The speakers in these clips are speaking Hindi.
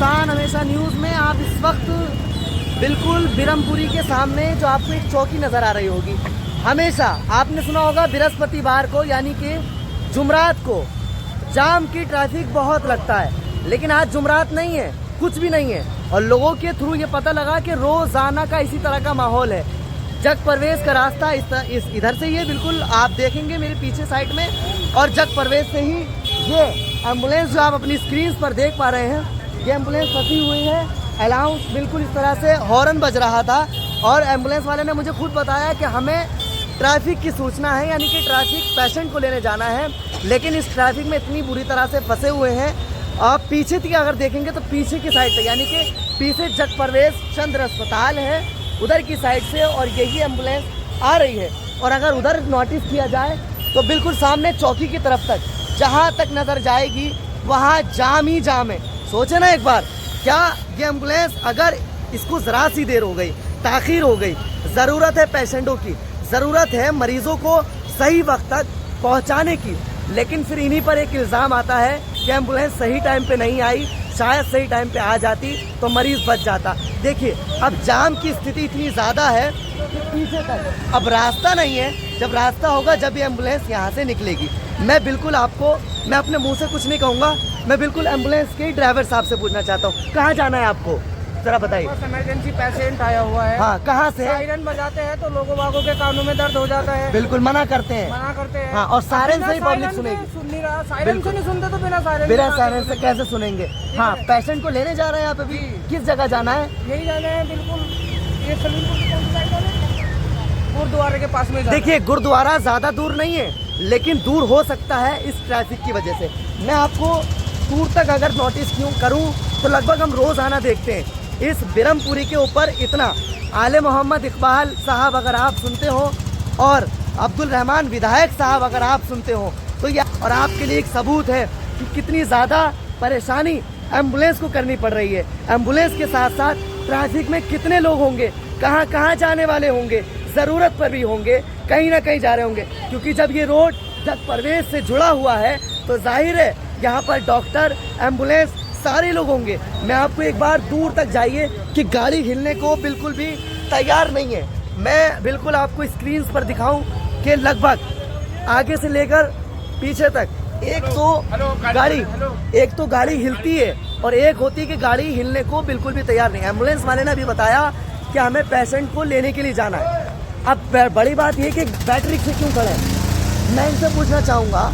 हिंदुस्तान हमेशा न्यूज़ में आप इस वक्त बिल्कुल बिरमपुरी के सामने जो आपको एक चौकी नज़र आ रही होगी। हमेशा आपने सुना होगा बृहस्पतिवार को यानी कि जुमरात को जाम की ट्रैफिक बहुत लगता है, लेकिन आज जुमरात नहीं है, कुछ भी नहीं है। और लोगों के थ्रू ये पता लगा कि रोज़ाना का इसी तरह का माहौल है। जग परवेज का रास्ता इधर से ही है, बिल्कुल आप देखेंगे मेरे पीछे साइड में, और जग परवेज से ही ये एम्बुलेंस जो आप अपनी स्क्रीन पर देख पा रहे हैं, ये एम्बुलेंस फंसी हुई है। अलाउंस बिल्कुल इस तरह से हॉर्न बज रहा था और एम्बुलेंस वाले ने मुझे खुद बताया कि हमें ट्रैफिक की सूचना है, यानी कि ट्रैफिक पेशेंट को लेने जाना है, लेकिन इस ट्रैफिक में इतनी बुरी तरह से फंसे हुए हैं। आप पीछे की अगर देखेंगे तो पीछे की साइड से, यानी कि पीछे जग परवेज चंद्र अस्पताल है उधर की साइड से, और यही एम्बुलेंस आ रही है। और अगर उधर नोटिस किया जाए तो बिल्कुल सामने चौकी की तरफ तक, जहाँ तक नज़र जाएगी वहाँ जाम ही जाम है। सोचे ना एक बार, क्या ये एम्बुलेंस अगर इसको ज़रा सी देर हो गई, ताख़ीर हो गई, ज़रूरत है पेशेंटों की, ज़रूरत है मरीज़ों को सही वक्त तक पहुँचाने की, लेकिन फिर इन्हीं पर एक इल्ज़ाम आता है कि एम्बुलेंस सही टाइम पे नहीं आई, शायद सही टाइम पे आ जाती तो मरीज़ बच जाता। देखिए अब जाम की स्थिति इतनी ज़्यादा है कि पीछे तक अब रास्ता नहीं है। जब रास्ता होगा जब ये एम्बुलेंस यहाँ से निकलेगी। मैं बिल्कुल आपको, मैं अपने मुंह से कुछ नहीं कहूँगा, मैं बिल्कुल एम्बुलेंस के ड्राइवर साहब से पूछना चाहता हूँ, कहाँ जाना है आपको, जरा बताइए। इमरजेंसी पेशेंट आया हुआ है। हाँ, कहाँ से? सायरन बजाते हैं तो लोगों बागों के कानों में दर्द हो जाता है। बिल्कुल मना करते हैं। हाँ, और सायरन से ही पब्लिक सुनेगी। सुन नहीं रहा, सायरन से नहीं सुनते तो बिना सायरन से कैसे सुनेंगे। हाँ, पेशेंट को लेने जा रहे हैं आप अभी, किस जगह जाना है? यही जाना है, बिल्कुल ये गुरुद्वारे के पास में। देखिए गुरुद्वारा ज्यादा दूर नहीं है, लेकिन दूर हो सकता है इस ट्रैफिक की वजह से। मैं आपको दूर तक अगर नोटिस क्यों करूं तो लगभग हम रोजाना देखते हैं इस बिरमपुरी के ऊपर इतना। आले मोहम्मद इकबाल साहब अगर आप सुनते हो, और अब्दुल रहमान विधायक साहब अगर आप सुनते हो, तो यह और आपके लिए एक सबूत है कि कितनी ज़्यादा परेशानी एम्बुलेंस को करनी पड़ रही है। एम्बुलेंस के साथ साथ ट्रैफिक में कितने लोग होंगे, कहाँ कहाँ जाने वाले होंगे, ज़रूरत पर भी होंगे, कहीं ना कहीं जा रहे होंगे, क्योंकि जब ये रोड जग परवेज से जुड़ा हुआ है तो जाहिर है यहाँ पर डॉक्टर, एम्बुलेंस सारे लोग होंगे। मैं आपको एक बार दूर तक जाइए कि गाड़ी हिलने को बिल्कुल भी तैयार नहीं है। मैं बिल्कुल आपको स्क्रीन पर दिखाऊं कि लगभग आगे से लेकर पीछे तक एक तो गाड़ी हिलती है और एक होती है कि गाड़ी हिलने को बिल्कुल भी तैयार नहीं। एम्बुलेंस वाले ने अभी बताया कि हमें पेशेंट को लेने के लिए जाना है। अब बड़ी बात यह कि बैटरी से क्यों खड़े हैं, मैं इनसे पूछना चाहूँगा।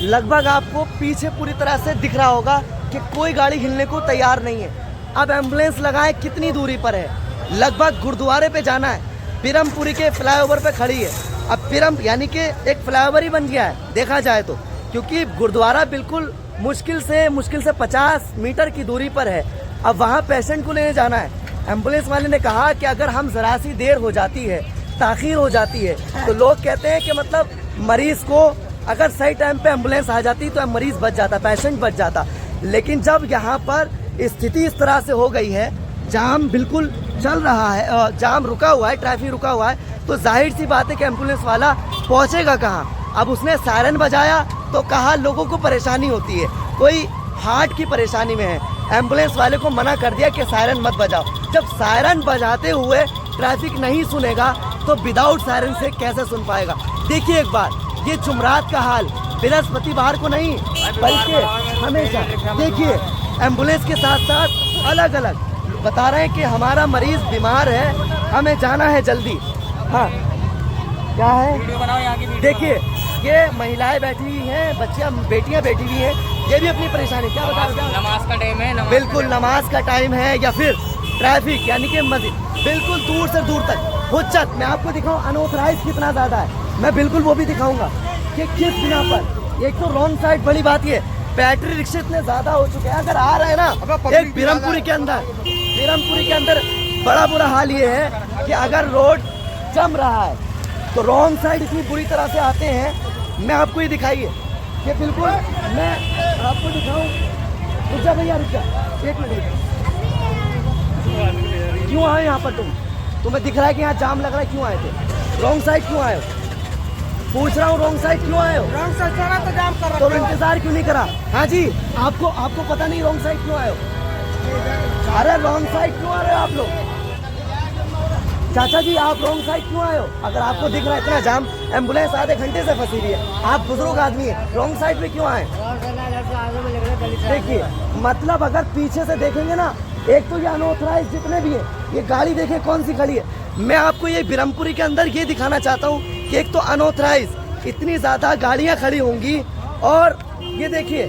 लगभग आपको पीछे पूरी तरह से दिख रहा होगा कि कोई गाड़ी हिलने को तैयार नहीं है। अब एम्बुलेंस लगाए कितनी दूरी पर है, लगभग गुरुद्वारे पे जाना है, बिरमपुरी के फ्लाईओवर पे खड़ी है। अब बिरम यानी कि एक फ्लाईओवर ही बन गया है देखा जाए तो, क्योंकि गुरुद्वारा बिल्कुल मुश्किल से 50 मीटर की दूरी पर है। अब वहाँ पेशेंट को लेने जाना है। एम्बुलेंस वाले ने कहा कि अगर हम ज़रा सी देर हो जाती है, ताख़ीर हो जाती है, तो लोग कहते हैं कि मतलब मरीज़ को अगर सही टाइम पे एम्बुलेंस आ जाती तो मरीज़ बच जाता, पेशेंट बच जाता। लेकिन जब यहाँ पर स्थिति इस तरह से हो गई है, जाम बिल्कुल चल रहा है, जाम रुका हुआ है, ट्रैफिक रुका हुआ है, तो जाहिर सी बात है कि एम्बुलेंस वाला पहुँचेगा कहाँ। अब उसने सायरन बजाया तो कहा लोगों को परेशानी होती है, कोई हार्ट की परेशानी में है, एम्बुलेंस वाले को मना कर दिया कि सायरन मत बजाओ। जब सायरन बजाते हुए ट्रैफिक नहीं सुनेगा तो विदाउट सायरन से कैसे सुन पाएगा। देखिए एक बार ये जुमरात का हाल, बृहस्पतिवार को नहीं बल्कि हमेशा। देखिए एम्बुलेंस के साथ साथ अलग अलग बता रहे हैं कि हमारा मरीज़ बीमार है, हमें जाना है जल्दी। हाँ क्या है, देखिए ये महिलाएं बैठी हुई हैं, बच्चियां बेटियां बैठी हुई हैं, ये भी अपनी परेशानी क्या बता रहे हैं। नमाज का टाइम है, बिल्कुल नमाज का टाइम है, या फिर ट्रैफिक यानी कि मस्जिद बिल्कुल दूर से दूर तक हुज्जत। मैं आपको दिखाऊं अनऑथराइज कितना ज़्यादा है, मैं बिल्कुल वो भी दिखाऊंगा कि किस बिना पर। एक तो रॉन्ग साइड, बड़ी बात ये बैटरी रिक्शे इतने ज़्यादा हो चुके हैं। अगर आ रहे हैं ना एक बिरमपुरी के अंदर बड़ा बुरा हाल ये है कि अगर रोड जम रहा है तो रॉन्ग साइड इतनी बुरी तरह से आते हैं। मैं आपको ये दिखाइए कि बिल्कुल मैं आपको दिखाऊं। रुक जा भैया, रुक जा एक मिनट। क्यों आए यहाँ पर तुम्हें दिख रहा है कि यहाँ जाम लग रहा है, क्यों आए थे? रॉन्ग साइड क्यों आए हो? पूछ रहा हूँ रॉन्ग साइड क्यों आए हो? रॉन्ग साइड चला तो जाम कर तो रखा है। इंतजार क्यों नहीं करा? हाँ जी, आपको पता नहीं रॉन्ग साइड क्यों आए हो? अरे रॉन्ग साइड क्यों आ रहे हो आप लोग? चाचा जी आप रॉन्ग साइड क्यों आए हो? अगर आपको दिख रहा है इतना जाम, एम्बुलेंस आधे घंटे से फंसी हुई है, आप बुजुर्ग आदमी है, रॉन्ग साइड पे क्यों आए? देखिए मतलब अगर पीछे से देखेंगे ना, एक तो ये अनऑथराइज जितने भी हैं, ये गाड़ी देखिए कौन सी खड़ी है। मैं आपको ये बिरमपुरी के अंदर ये दिखाना चाहता हूँ कि एक तो अनऑथराइज इतनी ज्यादा गाड़ियां खड़ी होंगी, और ये देखिए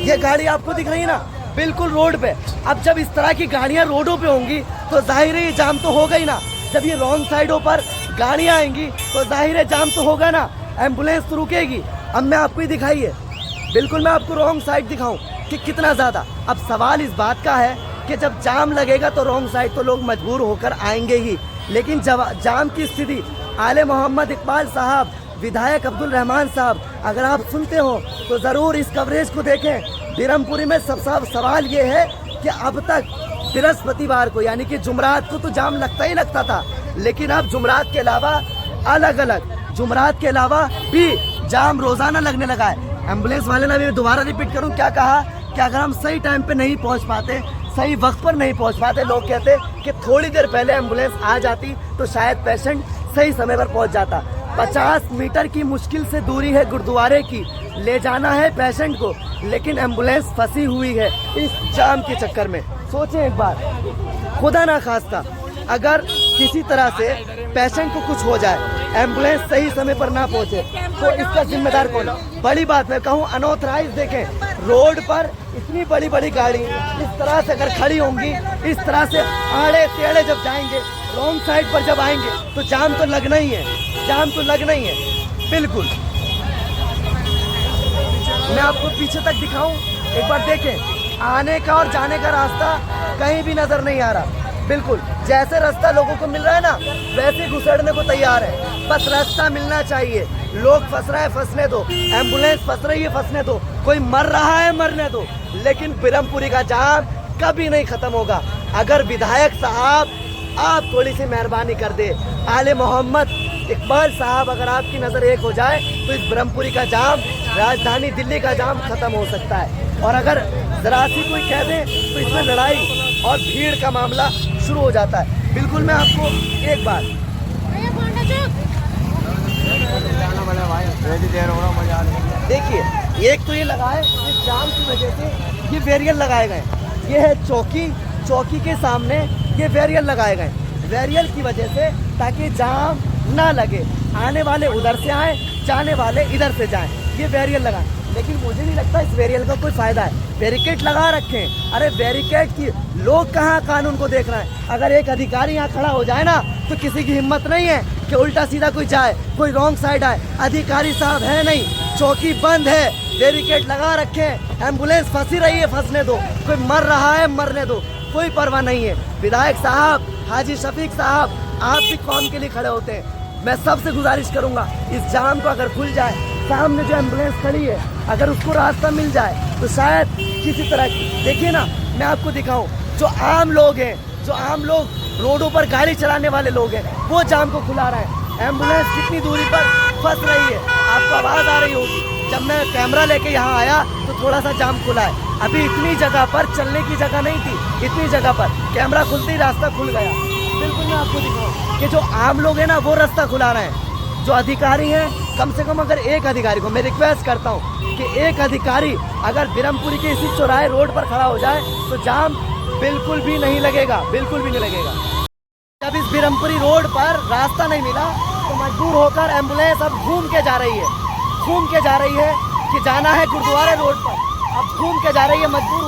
ये गाड़ी आपको दिख रही है ना बिल्कुल रोड पे। अब जब इस तरह की गाड़ियां रोडों पे होंगी तो जाहिर है ये जाम तो होगा ही ना। जब ये रॉन्ग साइडों पर गाड़ियां आएंगी तो जाहिर है जाम तो होगा ना, एम्बुलेंस तो रुकेगी। अब मैं आपको ही दिखाइए, बिल्कुल मैं आपको रॉन्ग साइड दिखाऊं कि कितना ज़्यादा। अब सवाल इस बात का है कि जब जाम लगेगा तो रॉन्ग साइड तो लोग मजबूर होकर आएंगे ही, लेकिन जब जाम की स्थिति आले मोहम्मद इकबाल साहब, विधायक अब्दुल रहमान साहब, अगर आप सुनते हो तो ज़रूर इस कवरेज को देखें। बिरमपुरी में सब सवाल ये है कि अब तक बृहस्पतिवार को यानी कि जुमरात को तो जाम लगता ही लगता था, लेकिन अब जुमरात के अलावा अलग अलग जुमरात के अलावा भी जाम रोज़ाना लगने लगा है। एम्बुलेंस वाले ने भी दोबारा रिपीट करूं क्या कहा कि अगर हम सही टाइम पे नहीं पहुंच पाते, सही वक्त पर नहीं पहुंच पाते, लोग कहते कि थोड़ी देर पहले एम्बुलेंस आ जाती तो शायद पेशेंट सही समय पर पहुंच जाता। 50 मीटर की मुश्किल से दूरी है गुरुद्वारे की, ले जाना है पेशेंट को, लेकिन एम्बुलेंस फंसी हुई है इस जाम के चक्कर में। सोचें एक बार, खुदा ना खास्ता अगर किसी तरह से पेशेंट को कुछ हो जाए, एम्बुलेंस सही समय पर ना पहुंचे, तो इसका जिम्मेदार कौन? बड़ी बात मैं कहूँ अनऑथराइज देखें, रोड पर इतनी बड़ी बड़ी गाड़ी इस तरह से अगर खड़ी होंगी, इस तरह से आड़े टेढ़े जब जाएंगे, रॉन्ग साइड पर जब आएंगे तो जाम तो लगना ही है, जाम तो लगना ही है। बिल्कुल मैं आपको पीछे तक दिखाऊं, एक बार देखें, आने का और जाने का रास्ता कहीं भी नजर नहीं आ रहा। बिल्कुल जैसे रास्ता लोगों को मिल रहा है ना, वैसे घुसड़ने को तैयार है, बस रास्ता मिलना चाहिए। लोग फंस रहे हैं, फंसने दो, एम्बुलेंस फंस रही है, फंसने दो, कोई मर रहा है, मरने दो, लेकिन बिरमपुरी का जाम कभी नहीं खत्म होगा। अगर विधायक साहब आप थोड़ी सी मेहरबानी कर दे, आले मोहम्मद इकबाल साहब अगर आपकी नज़र एक हो जाए तो इस बिरमपुरी का जाम, राजधानी दिल्ली का जाम खत्म हो सकता है। और अगर जरा सी कोई कह दे तो इसमें लड़ाई और भीड़ का मामला शुरू हो जाता है। बिल्कुल मैं आपको एक बार देखिए, एक तो ये लगा है इस जाम की वजह से ये बैरियर लगाए गए, ये है चौकी के सामने ये बैरियर लगाए गए, बैरियर की वजह से ताकि जाम ना लगे, आने वाले उधर से आए, जाने वाले इधर से जाएं, ये बैरियर लगा। लेकिन मुझे नहीं लगता इस बैरियर का कोई फायदा है। बैरिकेड लगा रखे हैं, अरे बैरिकेड की लोग कहाँ कानून को देख रहे हैं। अगर एक अधिकारी यहाँ खड़ा हो जाए ना तो किसी की हिम्मत नहीं है कि उल्टा सीधा कोई जाए, कोई रॉन्ग साइड आए। अधिकारी साहब है नहीं, चौकी बंद है, बैरिकेड लगा रखे हैं, एम्बुलेंस फंसी रही है, फंसने दो, कोई मर रहा है, मरने दो, कोई परवाह नहीं है। विधायक साहब, हाजी शफीक साहब, आप भी कौम के लिए खड़े होते हैं। मैं सबसे गुजारिश करूंगा इस जाम को अगर खुल जाए, सामने जो एम्बुलेंस खड़ी है अगर उसको रास्ता मिल जाए तो शायद किसी तरह की, देखिए ना मैं आपको दिखाऊं, जो आम लोग हैं, जो आम लोग रोडों पर गाड़ी चलाने वाले लोग हैं, वो जाम को खुला रहे हैं। एम्बुलेंस कितनी दूरी पर फंस रही है, आपको आवाज़ आ रही होगी। जब मैं कैमरा लेके यहाँ आया तो थोड़ा सा जाम खुला है, अभी इतनी जगह पर चलने की जगह नहीं थी, इतनी जगह पर कैमरा खुलते ही रास्ता खुल गया। बिल्कुल मैं आपको दिखाऊं कि जो आम लोग हैं ना वो रास्ता खुला रहे हैं। जो अधिकारी हैं, कम से कम अगर एक अधिकारी को मैं रिक्वेस्ट करता हूं कि एक अधिकारी अगर बिरमपुरी के इसी चौराहे रोड पर खड़ा हो जाए तो जाम बिल्कुल भी नहीं लगेगा, बिल्कुल भी नहीं लगेगा। जब इस बिरमपुरी रोड पर रास्ता नहीं मिला तो मजबूर होकर एम्बुलेंस अब घूम के जा रही है कि जाना है गुरुद्वारे रोड पर, अब घूम के जा रही है, मजबूर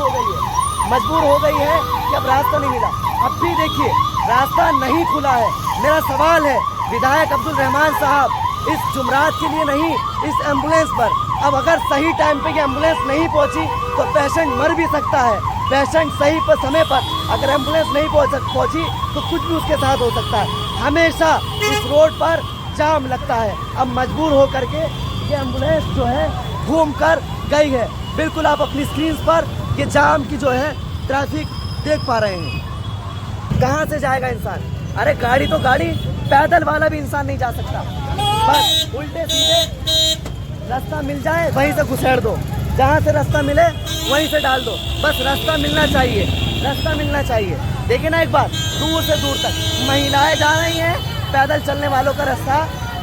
हो गई है कि अब रास्ता नहीं मिला। अब भी देखिए रास्ता नहीं खुला है। मेरा सवाल है विधायक अब्दुल रहमान साहब, इस जुमरात के लिए नहीं, इस एम्बुलेंस पर अब अगर सही टाइम पे ये एम्बुलेंस नहीं पहुंची तो पेशेंट मर भी सकता है। पेशेंट सही पर समय पर अगर एम्बुलेंस नहीं पहुंची तो कुछ भी उसके साथ हो सकता है। हमेशा इस रोड पर जाम लगता है, अब मजबूर होकर के ये एम्बुलेंस जो है घूम कर गई है। बिल्कुल आप अपनी स्क्रीन पर ये जाम की जो है ट्रैफिक देख पा रहे हैं। कहाँ से जाएगा इंसान? अरे गाड़ी तो गाड़ी, पैदल वाला भी इंसान नहीं जा सकता। बस उल्टे सीधे रास्ता मिल जाए वहीं से घुसेड़ दो, जहाँ से रास्ता मिले वहीं से डाल दो, बस रास्ता मिलना चाहिए, रास्ता मिलना चाहिए। देखिए ना एक बार, दूर से दूर तक महिलाएं जा रही हैं, पैदल चलने वालों का रास्ता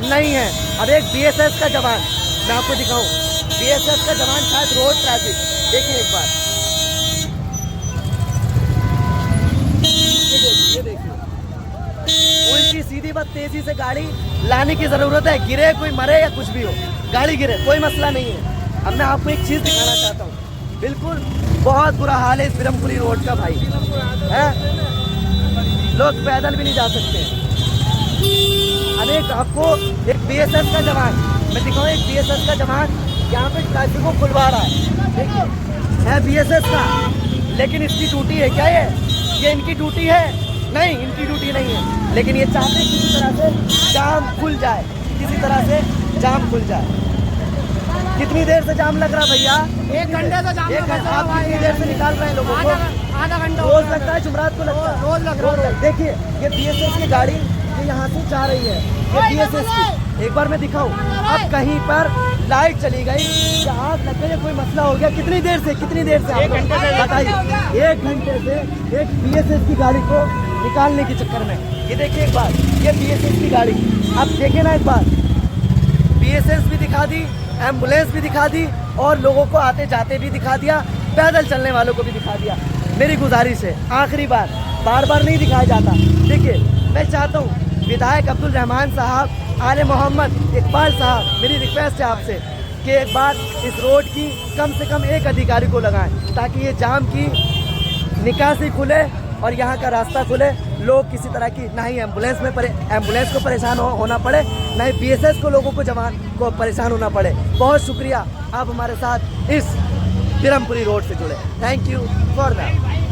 नहीं है। अब एक बीएसएफ का जवान, मैं आपको दिखाऊं, बीएसएफ का जवान शायद रोड ट्रैफिक, देखिए एक बार, ये देखिए उल्टी सीधी बस तेजी से गाड़ी लाने की जरूरत है, गिरे कोई मरे या कुछ भी हो, गाड़ी गिरे कोई मसला नहीं है। अब मैं आपको एक चीज दिखाना चाहता हूँ, बिल्कुल बहुत बुरा हाल है इस बिरमपुरी रोड का भाई, है लोग पैदल भी नहीं जा सकते। अब एक आपको एक बीएसएफ का जवान, मैं दिखाऊँ एक बीएसएफ का जवान यहाँ पे ट्रैफिक को खुलवा रहा है, देखिए है बीएसएफ का, लेकिन इसकी ड्यूटी है क्या ये इनकी ड्यूटी है? नहीं, इनकी ड्यूटी नहीं है, लेकिन ये चाहते हैं किसी तरह से जाम खुल जाए, किसी तरह से जाम खुल जाए। कितनी देर से जाम लग रहा भैया? 1 घंटे से जाम एक घंटा आप कितनी देर से निकाल रहे हैं लोगों को? आधा घंटा रोज लगता है, जुमरात को लगता है, रोज लग रहा है। देखिए ये बीएसएफ की गाड़ी ये यहाँ से जा रही है, ये बीएसएफ की, एक बार मैं दिखाऊं, अब कहीं पर लाइट चली गई या आग लग गई, कोई मसला हो गया, कितनी देर से 1 घंटे से बताइए, 1 घंटे से एक बीएसएफ की गाड़ी को निकालने के चक्कर में, ये देखिए एक बार, ये बीएसएफ की गाड़ी, अब देखिए ना एक बार, बीएसएफ भी दिखा दी, एम्बुलेंस भी दिखा दी और लोगों को आते जाते भी दिखा दिया, पैदल चलने वालों को भी दिखा दिया। मेरी गुजारिश है, आखिरी बार, बार बार नहीं दिखाया जाता। देखिए मैं चाहता हूँ विधायक अब्दुल रहमान साहब, आले मोहम्मद इकबाल साहब, मेरी रिक्वेस्ट है आपसे कि एक बार इस रोड की कम से कम एक अधिकारी को लगाएं, ताकि ये जाम की निकासी खुले और यहाँ का रास्ता खुले, लोग किसी तरह की ना ही एम्बुलेंस को परेशान होना पड़े, ना ही बीएसएफ को लोगों को जवान को परेशान होना पड़े। बहुत शुक्रिया आप हमारे साथ इस बिरमपुरी रोड से जुड़े, थैंक यू फॉर दैट।